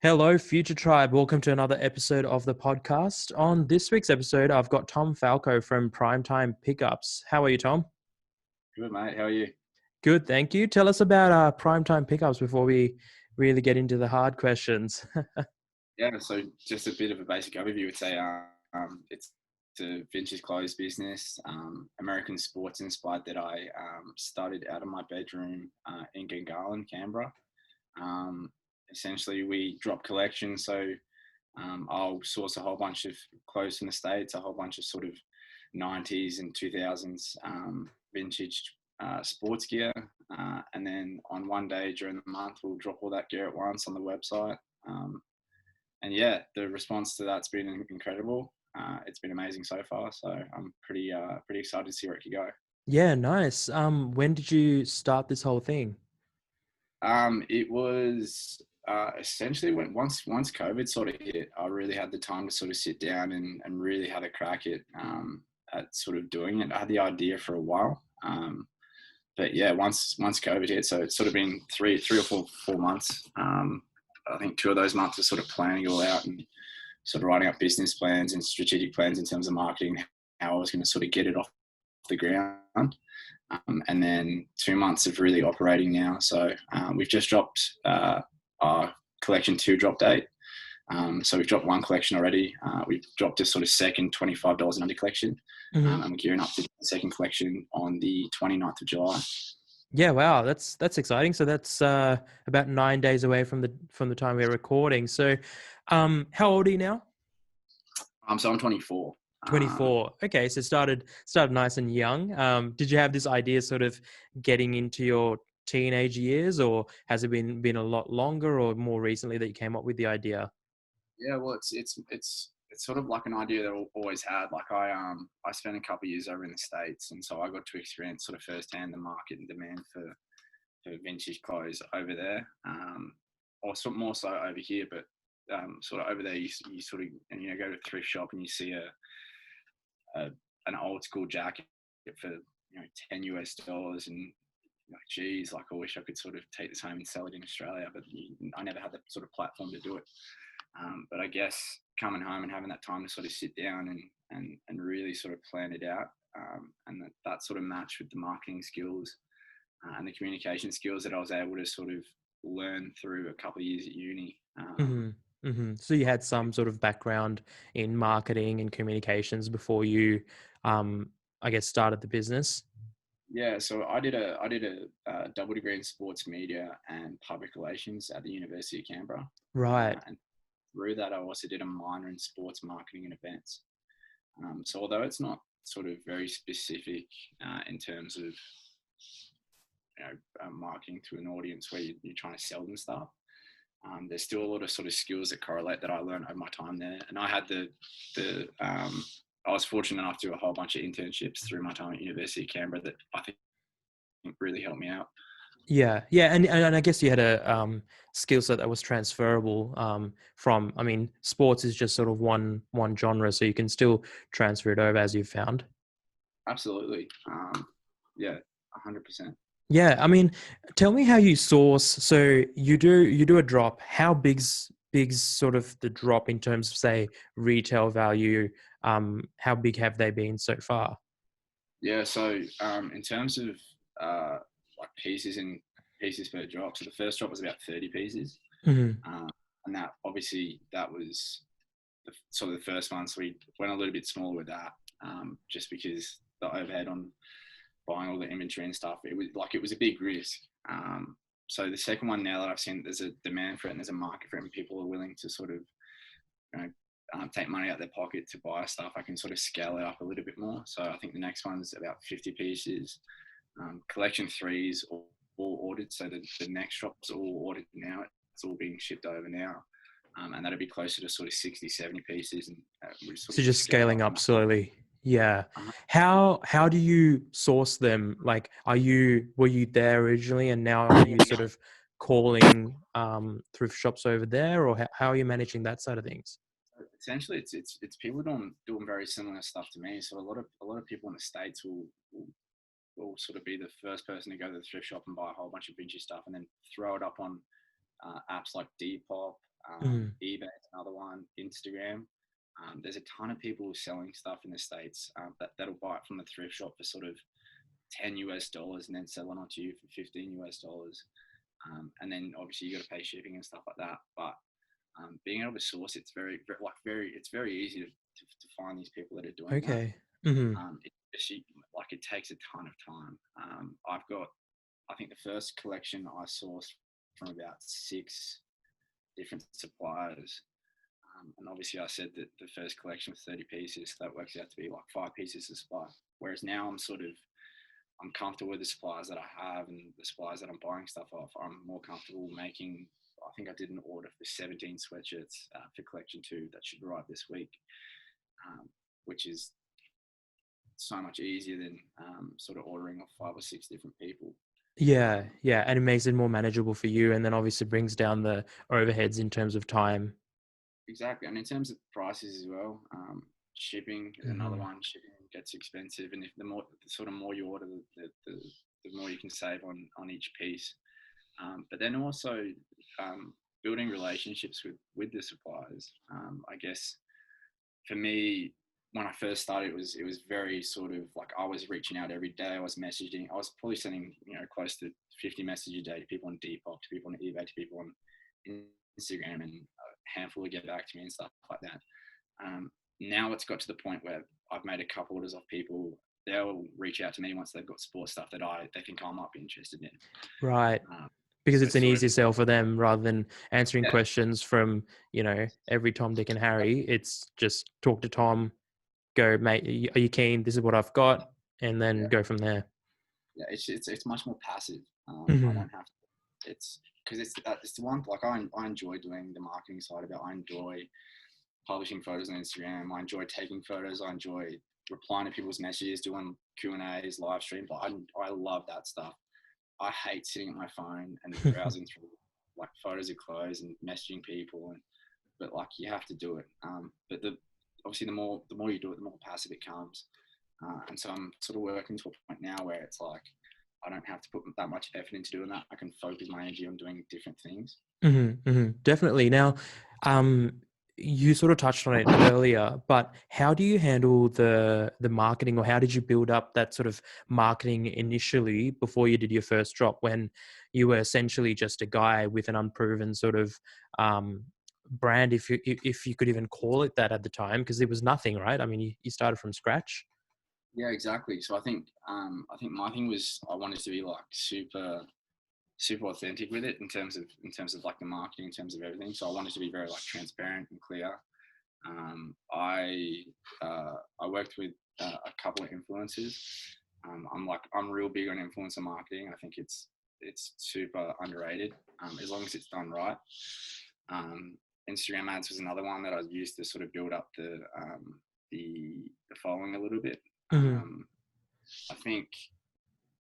Hello, Future Tribe. Welcome to another episode of the podcast. On this week's episode, I've got Tom Falco from Primetime Pickups. How are you, Tom? Good, mate. How are you? Good, thank you. Tell us about Primetime Pickups before we really get into the hard questions. Yeah, so just a bit of a basic overview. Would say it's a vintage clothes business, American sports inspired that I started out of my bedroom in Gungahlin, Canberra. Um, Essentially, we drop collections. So I'll source a whole bunch of clothes from the States, a whole bunch of sort of 90s and 2000s vintage sports gear. And then on one day during the month, we'll drop all that gear at once on the website. And yeah, the response to that's been incredible. It's been amazing so far. So I'm pretty excited to see where it could go. Yeah, nice. When did you start this whole thing? It was essentially when once COVID sort of hit, I really had the time to sort of sit down and really had a crack at sort of doing it. I had the idea for a while, but yeah, once COVID hit, so it's sort of been three or four months. I think 2 of those months was sort of planning it all out and sort of writing up business plans and strategic plans in terms of marketing, how I was going to sort of get it off the ground. And then 2 months of really operating now. So we've just dropped our collection 2 drop date. So we've dropped one collection already. We've dropped a sort of second $25 and under collection. Hmm. And we're gearing up to the second collection on the 29th of July. Yeah, wow, that's exciting. So that's about 9 days away from the time we're recording. So, how old are you now? So I'm 24. 24. Okay, so started nice and young. Did you have this idea sort of getting into your teenage years, or has it been a lot longer or more recently that you came up with the idea? Yeah, well, it's sort of like an idea that I always had. Like I spent a couple of years over in the States, and so I got to experience sort of firsthand the market and demand for vintage clothes over there, or more so over here. But sort of over there, you sort of go to a thrift shop and you see a an old school jacket for $10 and like, geez, like I wish I could sort of take this home and sell it in Australia, but I never had the sort of platform to do it. But I guess coming home and having that time to sort of sit down and really sort of plan it out, and that sort of matched with the marketing skills and the communication skills that I was able to sort of learn through a couple of years at uni. Hmm. Hmm. So you had some sort of background in marketing and communications before you, um, I guess, started the business. Yeah, so I did a double degree in sports media and public relations at the University of Canberra, Right. and through that I also did a minor in sports marketing and events. So although it's not sort of very specific in terms of marketing to an audience where you're trying to sell them stuff, there's still a lot of sort of skills that correlate that I learned over my time there. And I had I was fortunate enough to do a whole bunch of internships through my time at University of Canberra that I think really helped me out. Yeah, yeah, and I guess you had a skill set that was transferable from. I mean, sports is just sort of one genre, so you can still transfer it over as you found. Absolutely. Yeah, 100%. Yeah, I mean, tell me how you source. So you do a drop. How big's sort of the drop in terms of say retail value? How big have they been so far? Yeah, so in terms of like pieces per drop, so the first drop was about 30 pieces, Hmm. um, and that was sort of the first one. So we went a little bit smaller with that, just because the overhead on buying all the inventory and stuff, it was a big risk. So the second one, now that I've seen there's a demand for it and there's a market for it and people are willing to sort of take money out of their pocket to buy stuff, I can sort of scale it up a little bit more. So I think the next one's about 50 pieces. Collection 3 is all ordered, so the next drop's all ordered now. It's all being shipped over now. And that'll be closer to sort of 60, 70 pieces, and we sort So of just just scale scaling up from up that. slowly. Yeah. Uh-huh. How do you source them? Like, were you there originally and now are you sort of calling thrift shops over there, or how are you managing that side of things? Essentially, it's people doing very similar stuff to me. So a lot of people in the States will sort of be the first person to go to the thrift shop and buy a whole bunch of vintage stuff and then throw it up on apps like Depop, Mm. eBay is another one. Instagram. There's a ton of people selling stuff in the States that'll buy it from the thrift shop for sort of $10 and then sell it onto you for $15. And then obviously you got to pay shipping and stuff like that. But being able to source it's it's very easy to find these people that are doing that. Okay. Mm-hmm. It takes a ton of time. I've got, I think the first collection I sourced from about 6 different suppliers. And obviously I said that the first collection was 30 pieces. So that works out to be like 5 pieces of supply. Whereas now I'm comfortable with the suppliers that I have and the suppliers that I'm buying stuff off. I'm more comfortable making, I think I did an order for 17 sweatshirts for collection 2 that should arrive this week, which is so much easier than sort of ordering off 5 or 6 different people. Yeah, yeah, and it makes it more manageable for you, and then obviously brings down the overheads in terms of time. Exactly. And in terms of prices as well, shipping is another Mm-hmm. one. Shipping gets expensive. And if the sort of more you order, the more you can save on each piece. But then also building relationships with the suppliers. I guess for me, when I first started, it was very sort of like I was reaching out every day. I was messaging. I was probably sending close to 50 messages a day to people on Depop, to people on eBay, to people on Instagram, and a handful to get back to me and stuff like that. Now it's got to the point where I've made a couple orders off people. They'll reach out to me once they've got sports stuff that they think I might be interested in. Right. Um, Because so it's it's an sort of, easy sell for them rather than answering yeah, questions from, every Tom, Dick, and Harry. It's just talk to Tom, go, mate, are you keen? This is what I've got, and then yeah, go from there. yeah. It's much more passive. I Mm-hmm. don't have to. It's because it's the one like I enjoy doing the marketing side of it. I enjoy publishing photos on Instagram. I enjoy taking photos. I enjoy replying to people's messages, doing Q&As, live streams. I love that stuff. I hate sitting at my phone and browsing through like photos of clothes and messaging people, but like you have to do it. But obviously the more you do it, the more passive it comes. And so I'm sort of working to a point now where it's like I don't have to put that much effort into doing that. I can focus my energy on doing different things. Definitely. Now, um, you sort of touched on it earlier, but how do you handle the marketing, or how did you build up that sort of marketing initially before you did your first drop, when you were essentially just a guy with an unproven sort of brand, if you could even call it that at the time, because it was nothing, right? I mean, you started from scratch. Yeah, exactly. So I think my thing was I wanted to be like super authentic with it in terms of like the marketing, in terms of everything. So I wanted to be very like transparent and clear. I worked with a couple of influencers. I'm real big on influencer marketing. I think it's super underrated as long as it's done right. Um, Instagram ads was another one that I used to sort of build up the following a little bit. Mm-hmm. I think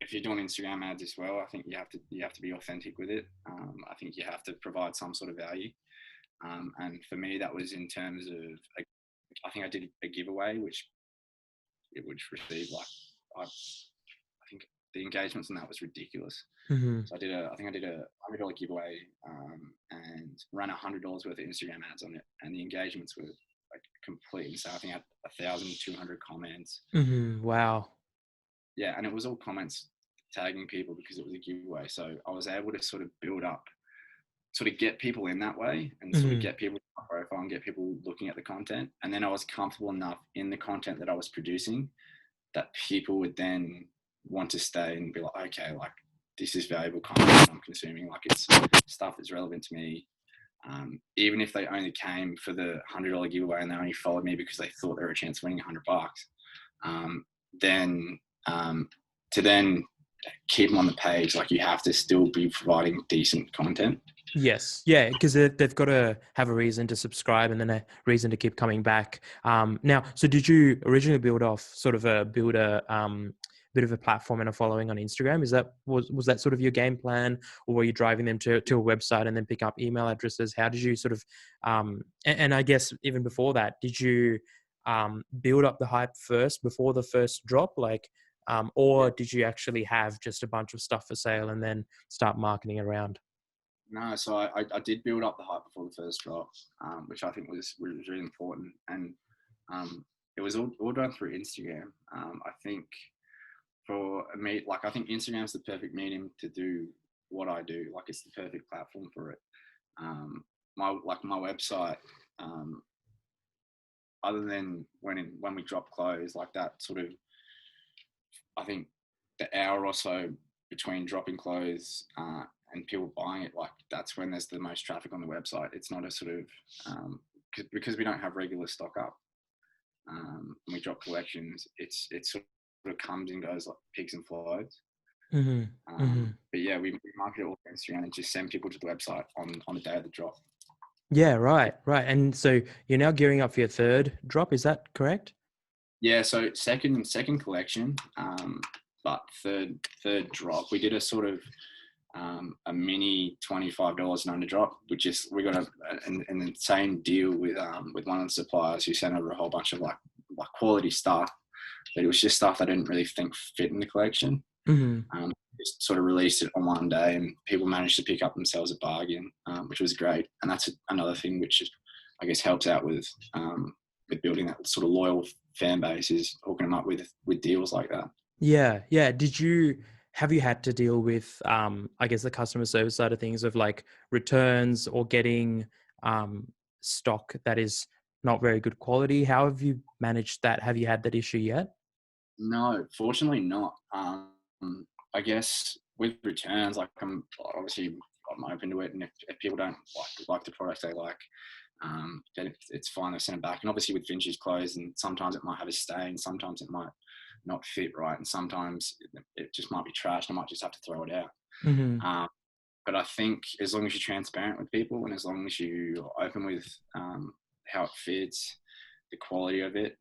if you're doing Instagram ads as well, I think you have to be authentic with it. I think you have to provide some sort of value. And for me, that was in terms of I think I did a giveaway, which received like I think the engagements on that was ridiculous. Mm-hmm. So I think I did a $100 giveaway and ran $100 worth of Instagram ads on it, and the engagements were like complete insane. I think I had 1,200 comments. Mm-hmm. Wow. Yeah, and it was all comments tagging people because it was a giveaway. So I was able to sort of build up, sort of get people in that way, and sort of Mm-hmm. get people in my profile and get people looking at the content. And then I was comfortable enough in the content that I was producing that people would then want to stay and be like, okay, like this is valuable content I'm consuming. Like it's stuff that's relevant to me. Even if they only came for the $100 giveaway and they only followed me because they thought they were a chance of winning $100, then to then keep them on the page, like you have to still be providing decent content. Yes, yeah, because they've got to have a reason to subscribe and then a reason to keep coming back. Now, so did you originally build a bit of a platform and a following on Instagram? Was that sort of your game plan, or were you driving them to a website and then pick up email addresses? How did you sort of and I guess even before that, did you build up the hype first before the first drop, Yeah. or did you actually have just a bunch of stuff for sale and then start marketing around? No, so I did build up the hype before the first drop, which I think was really important, and um, it was all done through Instagram. I think for me, like I think Instagram's the perfect medium to do what I do. Like it's the perfect platform for it. Um, my website, um, other than when we drop clothes, like that sort of, I think the hour or so between dropping clothes and people buying it, like that's when there's the most traffic on the website. It's not a sort of because we don't have regular stock up. And we drop collections. It sort of comes and goes like peaks and flows. Mm-hmm. Mm-hmm. But yeah, we market it all on Instagram and just send people to the website on the day of the drop. Yeah, right, right. And so you're now gearing up for your third drop, is that correct? Yeah, so second collection, but third drop. We did a sort of a mini $25 and under drop, which is we got an insane deal with one of the suppliers who sent over a whole bunch of like quality stuff, but it was just stuff I didn't really think fit in the collection. Mm-hmm. Just sort of released it on one day, and people managed to pick up themselves a bargain, which was great. And that's another thing which is, I guess, helps out with building that sort of loyal fan base, is hooking them up with deals like that. Yeah, yeah. Have you had to deal with I guess the customer service side of things of like returns or getting um stock that is not very good quality? How have you managed that? Have you had that issue yet? No, fortunately not. I guess with returns, like I'm open to it, and if people don't like the product they like, then it's fine. They send it back. And obviously with vintage clothes, and sometimes it might have a stain, sometimes it might not fit right, and sometimes it just might be trash. And I might just have to throw it out. Mm-hmm. Um, but I think as long as you're transparent with people, and as long as you're open with how it fits, the quality of it,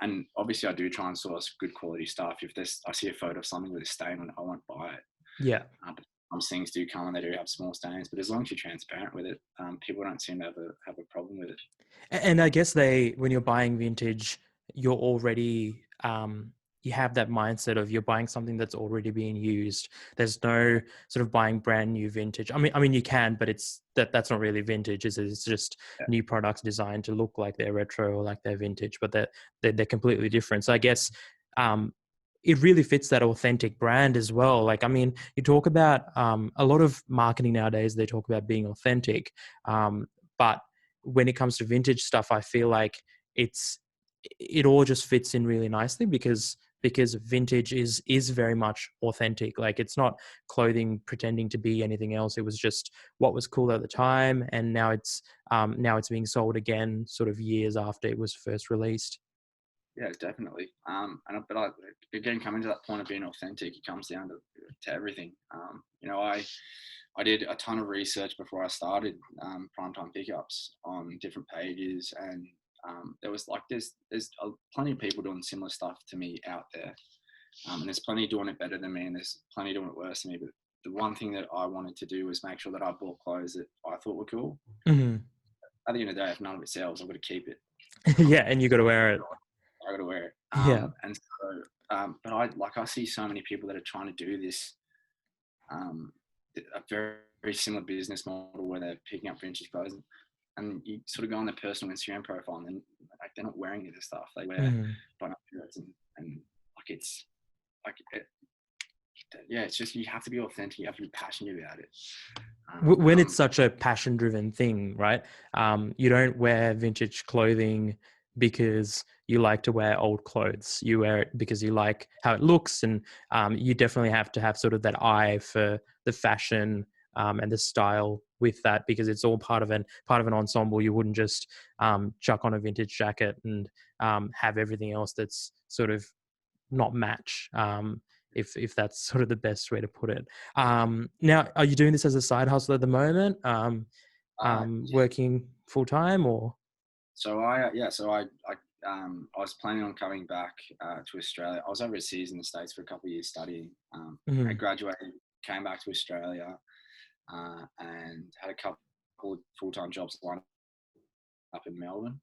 and obviously I do try and source good quality stuff. If I see a photo of something with a stain on it, I won't buy it. Yeah. But some things do come and they do have small stains. But as long as you're transparent with it, people don't seem to have a problem with it. And I guess when you're buying vintage, you're already, you have that mindset of you're buying something that's already being used. There's no sort of buying brand new vintage. I mean, you can, but that's not really vintage. It's just Yeah, new products designed to look like they're retro or like they're vintage, but they're completely different. So I guess, um, it really fits that authentic brand as well. Like, I mean, you talk about a lot of marketing nowadays, they talk about being authentic, but when it comes to vintage stuff, I feel like it all just fits in really nicely because vintage is very much authentic. Like it's not clothing pretending to be anything else. It was just what was cool at the time, and now it's being sold again, sort of years after it was first released. yeah, definitely. Again, coming to that point of being authentic, it comes down to everything. I did a ton of research before I started Primetime Pickups on different pages, and there was like there's plenty of people doing similar stuff to me out there, and there's plenty doing it better than me, and there's plenty doing it worse than me. But the one thing that I wanted to do was make sure that I bought clothes that I thought were cool. Hmm. At the end of the day, if none of it sells, I've got to keep it. Yeah, and you got to wear it. I got to wear it. Yeah. And so, but I see so many people that are trying to do this, um, a very, very similar business model where they're picking up vintage clothes, and you sort of go on their personal Instagram profile, and then like they're not wearing any of this stuff. They wear Mhm. button-up shirts, and like it's like yeah, it's just you have to be authentic. You have to be passionate about it. When it's such a passion driven thing, right? You don't wear vintage clothing because you like to wear old clothes. You wear it because you like how it looks, and you definitely have to have sort of that eye for the fashion and the style with that, because it's all part of an ensemble. You wouldn't just chuck on a vintage jacket and have everything else that's sort of not match, if that's sort of the best way to put it. Now, are you doing this as a side hustle at the moment? Yeah. Working full time or? So I was planning on coming back to Australia. I was overseas in the States for a couple of years studying. I Mhm. graduated, came back to Australia, and had a couple of full-time jobs lined up in Melbourne,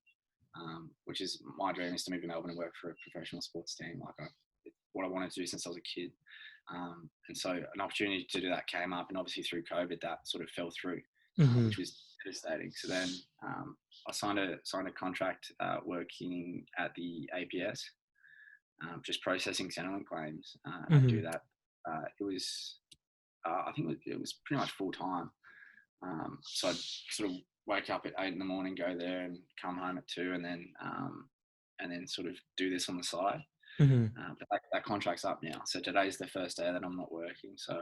which is my dream, is to move to Melbourne and work for a professional sports team. What I wanted to do since I was a kid. And so an opportunity to do that came up, and obviously through COVID, that sort of fell through, Mm-hmm. which was devastating. So then I signed a contract working at the APS, just processing Centrelink claims, and I Mm-hmm. do that. It was I think it was pretty much full time. So I'd sort of wake up at 8 in the morning, go there, and come home at 2, and then sort of do this on the side. Mm-hmm. But that contract's up now. So today's the first day that I'm not working. So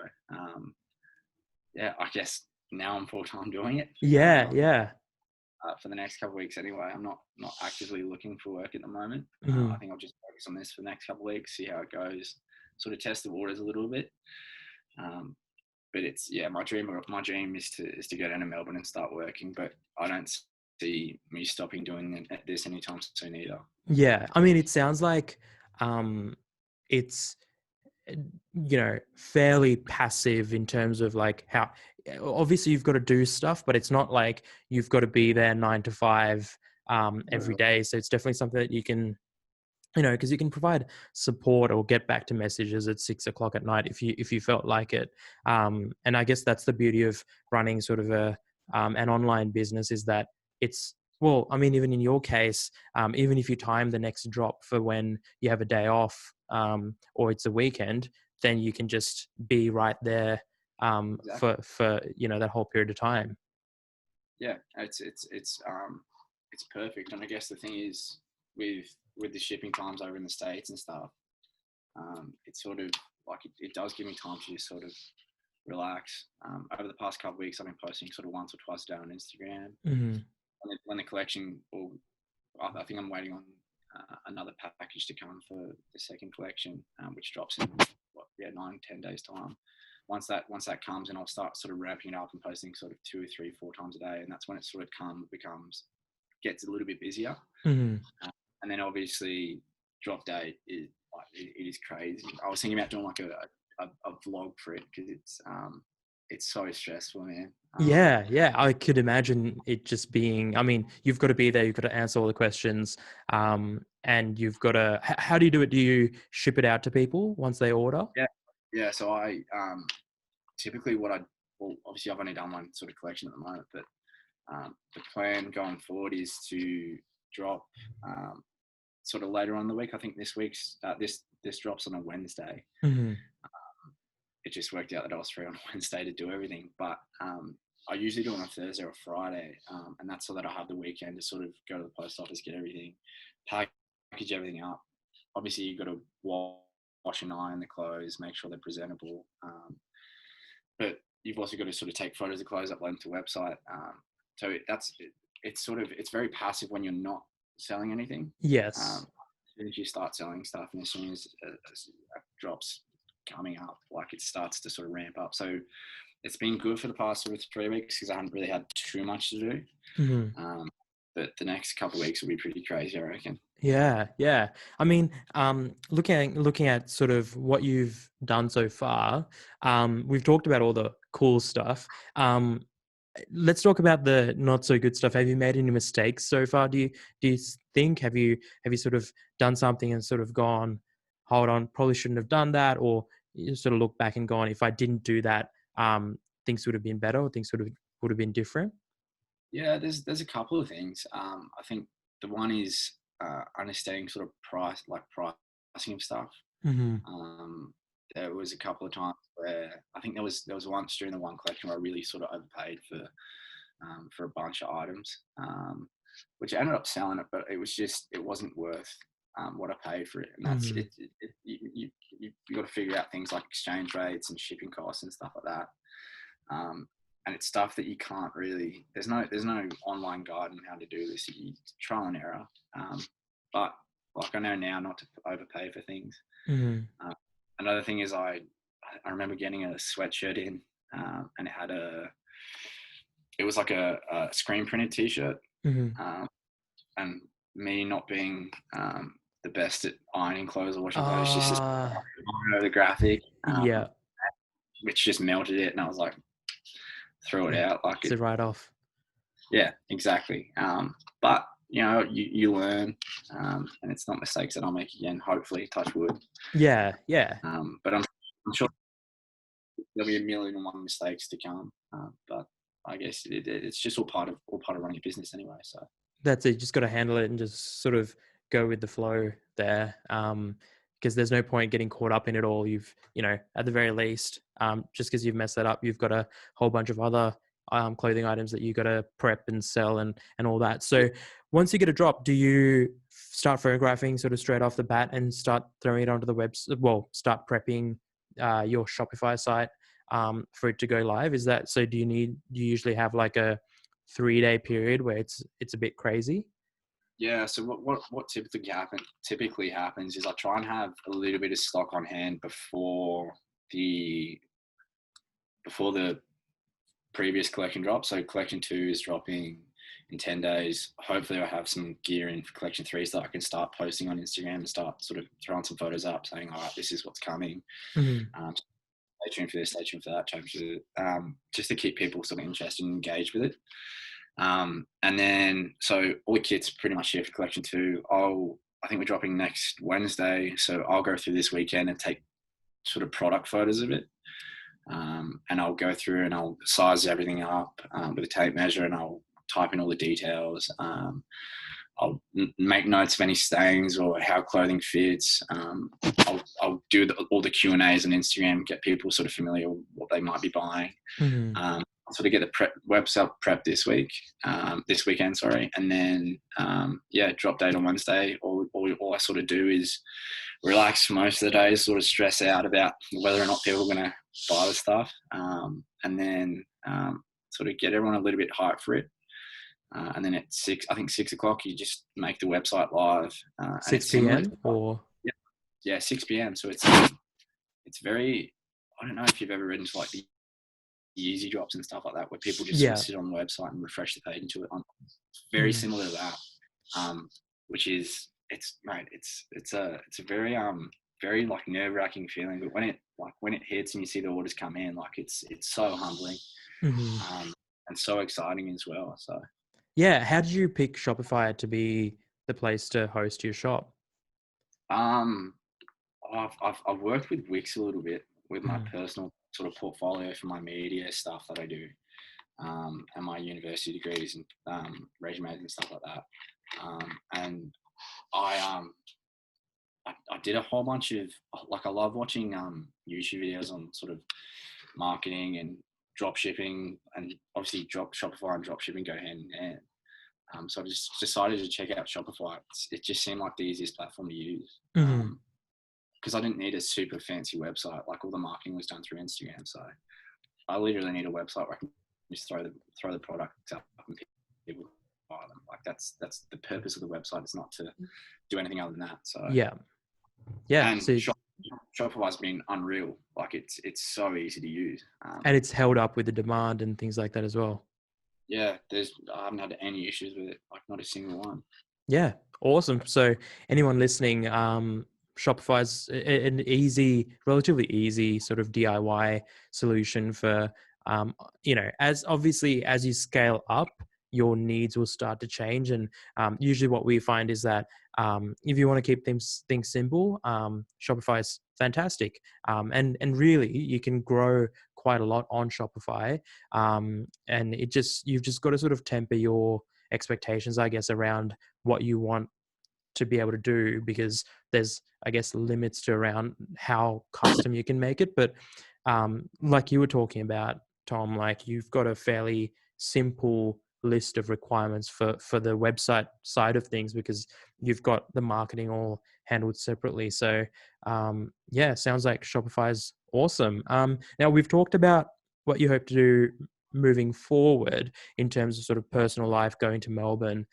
yeah, I guess now I'm full time doing it. Yeah, yeah. For the next couple of weeks anyway. I'm not actively looking for work at the moment. I Mm-hmm. think I'll just focus on this for the next couple of weeks, see how it goes, sort of test the waters a little bit. Um, but it's my dream is to go down to Melbourne and start working. But I don't see me stopping doing this anytime soon either. Yeah. I mean, it sounds like it's fairly passive in terms of like how obviously you've got to do stuff, but it's not like you've got to be there 9 to 5 every day. So it's definitely something that you can, because you can provide support or get back to messages at 6 o'clock at night if you felt like it. And I guess that's the beauty of running sort of an online business, is that it's, well, I mean, even in your case, even if you time the next drop for when you have a day off, or it's a weekend, then you can just be right there Exactly. for that whole period of time. Yeah, it's perfect. And I guess the thing is with the shipping times over in the States and stuff, it's sort of like it does give me time to just sort of relax. Over the past couple of weeks, I've been posting sort of once or twice a day on Instagram. Hmm. When the collection, or I think I'm waiting on another package to come for the second collection, which drops in 9-10 days time. Once that comes, and I'll start sort of ramping it up and posting sort of 2 or 3, 4 times a day, and that's when it sort of gets a little bit busier. Hmm. And then obviously drop date is like it is crazy. I was thinking about doing like a vlog for it, because it's so stressful, man. Yeah, yeah, I could imagine it just being. I mean, you've got to be there. You've got to answer all the questions, and you've got to. How do you do it? Do you ship it out to people once they order? Yeah. So I typically well, obviously I've only done one sort of collection at the moment, but the plan going forward is to drop sort of later on in the week. I think this drops on a Wednesday. Hmm. It just worked out that I was free on Wednesday to do everything, but I usually do it on a Thursday or a Friday, and that's so that I have the weekend to sort of go to the post office, get everything, package everything up. Obviously, you've got to wash and iron the clothes, make sure they're presentable, but you've also got to sort of take photos of clothes, upload them to the website. So it's very passive when you're not selling anything. Yes. As soon as you start selling stuff, and as soon as drops coming up, like it starts to sort of ramp up. So it's been good for the past sort of 3 weeks, because I haven't really had too much to do. Hmm. But the next couple of weeks will be pretty crazy, I reckon. Yeah, yeah. I mean, looking at sort of what you've done so far, we've talked about all the cool stuff. Let's talk about the not so good stuff. Have you made any mistakes so far? Do you think have you sort of done something and sort of gone, hold on, probably shouldn't have done that, or you sort of look back and gone, if I didn't do that, things would have been better, or things would have been different? Yeah, there's a couple of things. I think the one is understanding sort of pricing of stuff. Mm-hmm. Um, there was a couple of times where I think there was once during the one collection where I really sort of overpaid for a bunch of items, which I ended up selling it, but it wasn't worth what I paid for it. And that's Mm-hmm. it. You got to figure out things like exchange rates and shipping costs and stuff like that. And it's stuff that you can't really. There's no online guide on how to do this. You trial and error. But like I know now not to overpay for things. Mm-hmm. Another thing is I remember getting a sweatshirt in, and it was like a screen printed t-shirt, Mm-hmm. um, and me not being the best at ironing clothes or washing clothes, just Uh over the graphic, yeah, which just melted it, and I was like, throw it yeah. out, like It's it. a write off. Yeah, exactly. But you learn, and it's not mistakes that I'll make again. Hopefully, touch wood. Yeah, yeah. But I'm sure there'll be a million and one mistakes to come, but I guess it's just all part of running a business anyway. So That's it. You just got to handle it and just sort of go with the flow there. Because there's no point getting caught up in it all. You've, at the very least, just because you've messed that up, you've got a whole bunch of other clothing items that you got to prep and sell and all that. yeah, So once you get a drop, do you start photographing sort of straight off the bat and start throwing it onto the web? Well, start prepping your Shopify site for it to go live. Is that so? Do you usually have like a 3-day period where it's a bit crazy? yeah. So what typically happens is I try and have a little bit of stock on hand the before the previous collection drop. So collection 2 is dropping in 10 days. Hopefully I have some gear in for collection 3 so that I can start posting on Instagram and start sort of throwing some photos up saying, all right, this is what's coming. Mhm. Stay tuned for this, stay tuned for that, just to keep people sort of interested and engaged with it. And then, so all the kits pretty much here for collection 2. I think we're dropping next Wednesday. So I'll go through this weekend and take sort of product photos of it. And I'll go through and I'll size everything up with a tape measure, and I'll type in all the details. I'll make notes of any stains or how clothing fits. I'll do all the Q&As on Instagram, get people sort of familiar with what they might be buying. Mhm. I'll sort of get the website prep this weekend, sorry. And then, drop date on Wednesday. All I sort of do is relax most of the day, sort of stress out about whether or not people are going to buy the stuff. And then sort of get everyone a little bit hyped for it. And then at 6 o'clock, you just make the website live. And 6 it's similar. p.m. or Yeah, 6 p.m. So it's very, I don't know if you've ever read into like the easy drops and stuff like that, where people just sort of yeah. sit on the website and refresh the page into it. It's very Mhm. similar to that, which is, it's a very like nerve wracking feeling, but when it hits and you see the orders come in, like it's so humbling, Mhm. um, and so exciting as well. So Yeah. How did you pick Shopify to be the place to host your shop? um, I've worked with Wix a little bit with my Mhm. personal sort of portfolio for my media stuff that I do, and my university degrees and resumes and stuff like that. And I I did a whole bunch of, like, I love watching YouTube videos on sort of marketing and drop shipping, and obviously Shopify and drop shipping go hand in hand. So I just decided to check out Shopify. It just seemed like the easiest platform to use, Mhm. because I didn't need a super fancy website. Like, all the marketing was done through Instagram, so I literally need a website where I can just throw the products up and people buy them. Like, that's the purpose of the website. It's not to do anything other than that. So, Yeah. Yeah. and So Shopify's been unreal. Like, it's so easy to use. and it's held up with the demand and things like that as well. Yeah, I haven't had any issues with it. Like, not a single one. Yeah, awesome. So anyone listening, Shopify's an relatively easy sort of DIY solution for, as obviously as you scale up, your needs will start to change. And usually what we find is that if you want to keep things simple, Shopify is fantastic. And really you can grow quite a lot on Shopify. And you've just got to sort of temper your expectations, I guess, around what you want to be able to do, because there's, I guess, limits to around how custom you can make it. But like you were talking about, Tom, like you've got a fairly simple list of requirements for the website side of things, because you've got the marketing all handled separately. So yeah, sounds like Shopify is awesome. Now we've talked about what you hope to do moving forward in terms of sort of personal life, going to Melbourne.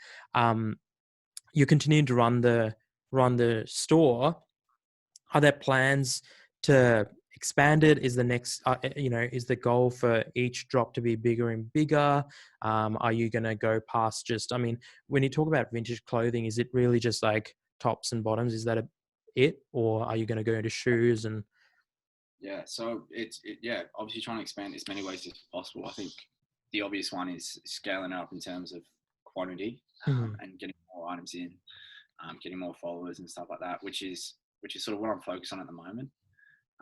You continue to run the store. Are there plans to expand it? Is the next, is the goal for each drop to be bigger and bigger? Are you going to go past just, I mean, when you talk about vintage clothing, is it really just like tops and bottoms? Is that it? Or are you going to go into shoes and, Yeah, so yeah, obviously trying to expand as many ways as possible. I think the obvious one is scaling up in terms of quantity, Mhm. and getting more items in, getting more followers and stuff like that, which is sort of what I'm focused on at the moment.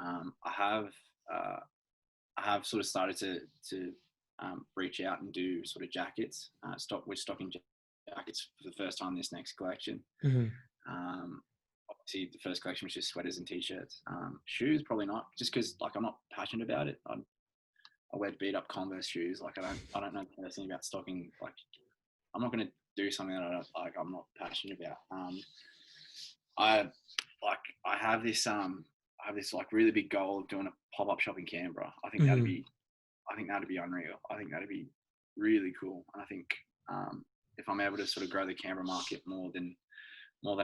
I have uh, I have sort of started to reach out and do sort of jackets. We're stocking jackets for the first time this next collection. Mhm. Um, Obviously, the first collection was just sweaters and t-shirts. Shoes, probably not, just because like I'm not passionate about it. I wear beat up Converse shoes. Like I don't know anything about stocking. Like I'm not going to do something that I don't like. I'm not passionate about. I I have this like really big goal of doing a pop up shop in Canberra. Mhm. I think that'd be unreal. I think that'd be really cool. And I think if I'm able to sort of grow the Canberra market more than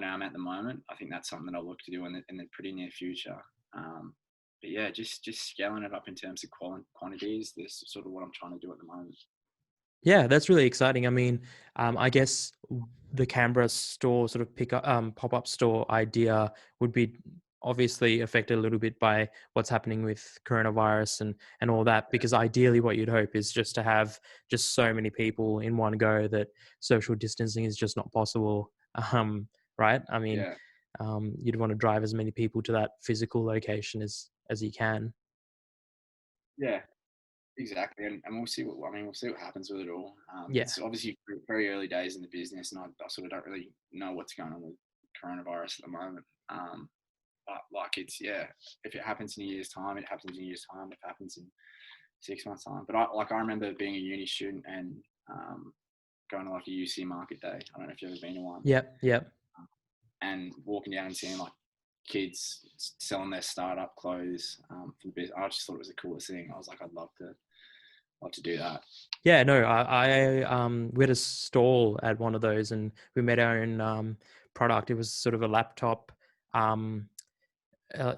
I am at the moment, I think that's something that I'll look to do in the pretty near future. But yeah, just scaling it up in terms of quantities. This is sort of what I'm trying to do at the moment. Yeah, that's really exciting. I mean, I guess the Canberra store sort of pop-up store idea would be obviously affected a little bit by what's happening with coronavirus and all that, because ideally what you'd hope is just to have just so many people in one go that social distancing is just not possible. Um, right? I mean, Yeah, you'd want to drive as many people to that physical location as you can. yeah, exactly. And we'll see what I mean. We'll see what happens with it all. Yeah. It's obviously very early days in the business, and I sort of don't really know what's going on with coronavirus at the moment. But like it's yeah, if it happens in a year's time, it happens in a year's time. If it happens in 6 months time, but I remember being a uni student and going to like a UC market day. I don't know if you've ever been to one, Yep. Yep. and walking down and seeing like kids selling their startup clothes for the business. I just thought it was the coolest thing. I was like, I'd love to do that. Yeah, no, we had a stall at one of those, and we made our own product. It was sort of a laptop. Um,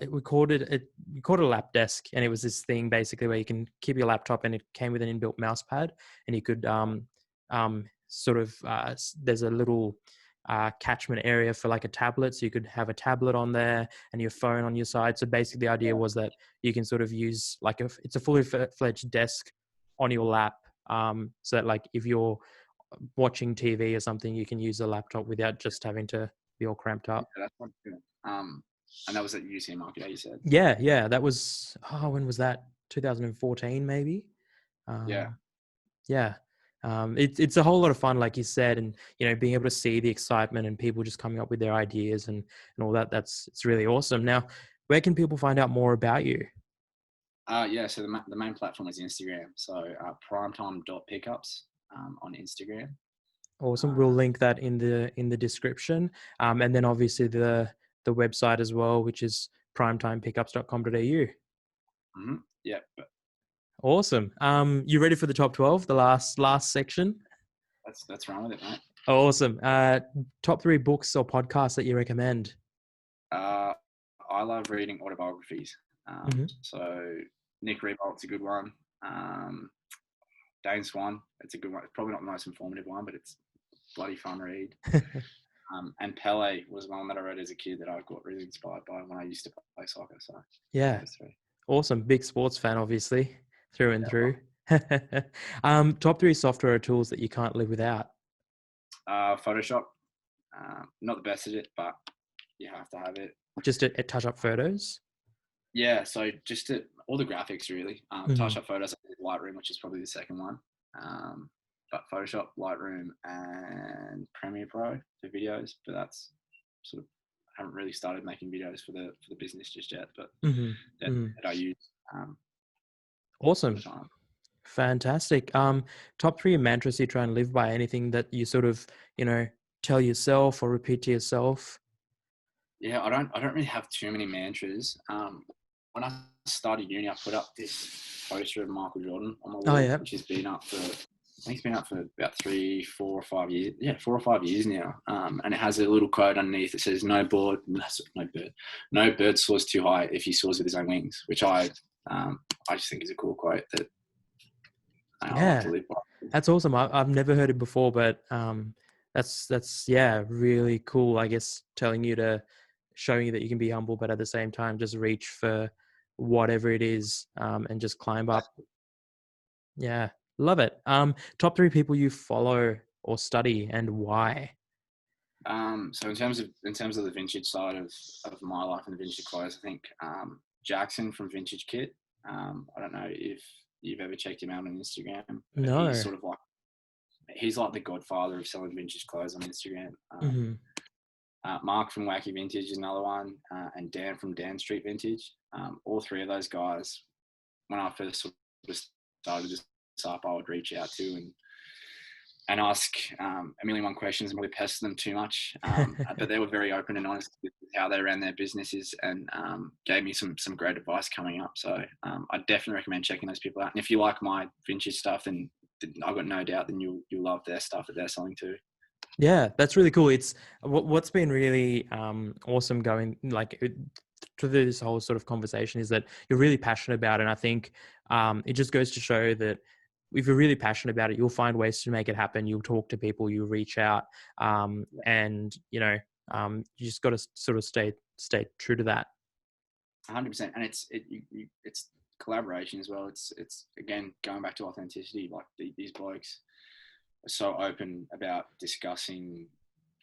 we called it a lap desk, and it was this thing basically where you can keep your laptop, and it came with an inbuilt mouse pad, and you could sort of there's a little catchment area for like a tablet, so you could have a tablet on there and your phone on your side. So basically, the idea was that you can sort of use like it's a fully fledged desk on your lap, so that like if you're watching TV or something, you can use the laptop without just having to be all cramped Yeah, up. that's one good. And that was at UC market day, you said. Yeah, yeah, that was when was that? 2014 maybe. Yeah, Um, yeah, it's a whole lot of fun, like you said, and being able to see the excitement and people just coming up with their ideas and all that. It's really awesome. Now, where can people find out more about you? yeah. So the main platform is Instagram. So primetime.pickups on Instagram. Awesome. We'll Uh, link that in the description, and then obviously the website as well, which is primetimepickups.com.au. yeah, but Awesome. You ready for the top 12, the last section? that's wrong with it, mate. Awesome. Top 3 books or podcasts that you recommend? Uh, I love reading autobiographies. Hmm. So Nick Rebolt's a good one. Dane Swan, it's a good one. It's probably not the most informative one, but it's bloody fun read. And Pele was one that I read as a kid that I got really inspired by when I used to play soccer. So yeah, Yeah. those three. Awesome. Big sports fan, obviously, through and Yeah. through. Top 3 software or tools that you can't live without. Photoshop, not the best at it, but you have to have it. Just to touch up photos. Yeah, so all the graphics really. Hmm. Touch up photos, Lightroom, which is probably the second one. But Photoshop, Lightroom, and Premiere Pro for videos. But that's sort of I haven't really started making videos for the business just yet. But Hmm. Hmm. that I use um, all the Awesome. time. Fantastic. Top 3 mantras you try and live by. Anything that you sort of tell yourself or repeat to yourself. Yeah, I don't really have too many mantras. When I started uni, I put up this poster of Michael Jordan on my Oh wall, yeah. which has been up for I think it's been up for about 3, 4, or 5 years. Yeah, 4 or 5 years now. And it has a little quote underneath that says, no bird soars too high if he soars with his own wings," which I just think is a cool quote that I like to Yeah. live by. That's awesome. I've never heard it before, but that's yeah, really cool. I guess telling you to showing you that you can be humble, but at the same time, just reach for whatever it is, and just climb up. Yeah, love it. Top 3 people you follow or study and why? So in terms of the vintage side of my life and the vintage clothes, I think Jackson from Vintage Kit. I don't know if you've ever checked him out on Instagram, but No. he's like the godfather of selling vintage clothes on Instagram. Hmm. Mark from Wacky Vintage is another one, and Dan from Dan Street Vintage. All three of those guys, when I first sort of started this up, I would reach out to and ask a million one questions and really pester them too much. But they were very open and honest with how they ran their businesses, and gave me some great advice coming up. So I definitely recommend checking those people out. And if you like my vintage stuff, then I've got no doubt then you'll love their stuff that they're selling too. Yeah, that's really cool. It's what's been really awesome going through this whole sort of conversation is that you're really passionate about it. And I think it just goes to show that if you're really passionate about it, you'll find ways to make it happen. You'll talk to people, you reach out, and you just got to sort of stay true to that. 100%. And it's collaboration as well. It's again going back to authenticity. Like these blokes are so open about discussing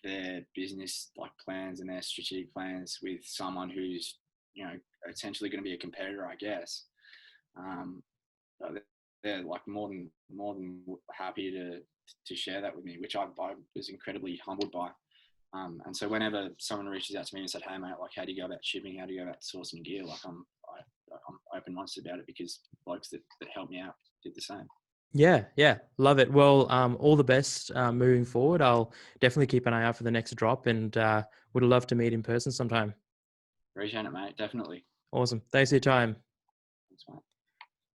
their business like plans and their strategic plans with someone who's essentially going to be a competitor, I guess. But they're like more than happy to share that with me, which I was incredibly humbled by. And so whenever someone reaches out to me and said, "Hey mate, like how do you go about shipping? How do you go about sourcing gear?" Like I'm open-minded about it because blokes that helped me out did the same. Yeah, love it. Well, all the best moving forward. I'll definitely keep an eye out for the next drop, and would love to meet in person sometime. Appreciate it, mate. Definitely. Awesome. Thanks for your time. Thanks, mate.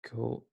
Cool.